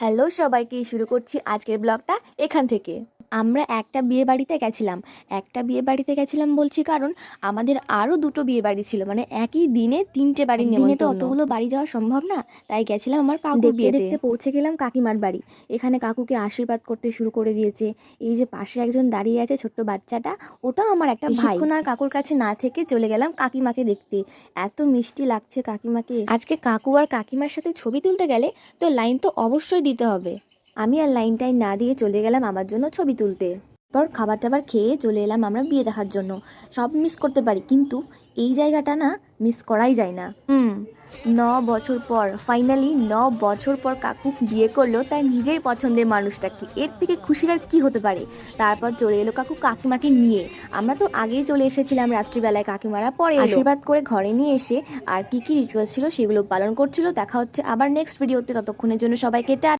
Hello সবাইকে, শুরু করছি আজকের ব্লগটা এখান থেকে। আমরা একটা বিয়ে বাড়িতে গেছিলাম বলছি কারণ আমাদের আরও দুটো বিয়ে বাড়ি ছিল, মানে একই দিনে তিনটে বাড়ির দিনে তো নেমন্তন্ন। অতগুলো বাড়ি যাওয়া সম্ভব না, তাই গেছিলাম আমার কাকুর বিয়েতে। দেখতে পৌঁছে গেলাম কাকিমার বাড়ি। এখানে কাকুকে আশীর্বাদ করতে শুরু করে দিয়েছে। এই যে পাশে একজন দাঁড়িয়ে আছে ছোট্ট বাচ্চাটা, ওটাও আমার একটা ভাই। বেশিক্ষণ আর কাকুর কাছে না থেকে চলে গেলাম কাকিমাকে দেখতে। এত মিষ্টি লাগছে কাকিমাকে। আজকে কাকু আর কাকিমার সাথে ছবি তুলতে গেলে তো লাইন তো অবশ্যই দিতে হবে। আমি আর লাইনটাই না দিয়ে চলে গেলাম আমার জন্য ছবি তুলতে। তারপর খাবার টাবার খেয়ে চলে এলাম আমরা বিয়ে দেখার জন্য। সব মিস করতে পারি, কিন্তু এই জায়গাটা না মিস করাই যায় না। 9 বছর পর, ফাইনালি 9 বছর পর কাকু বিয়ে করলো তার নিজের পছন্দের মানুষটাকে। এর থেকে খুশির আর কি হতে পারে। তারপর চলে এলো কাকু কাকিমাকে নিয়ে। আমরা তো আগেই চলে এসেছিলাম রাত্রিবেলায়, কাকিমারা পরে আশীর্বাদ করে ঘরে নিয়ে এসে আর কি কি রিচুয়াল ছিল সেগুলো পালন করছিল। দেখা হচ্ছে আবার নেক্সট ভিডিওতে, ততক্ষণের জন্য সবাইকে টাটা।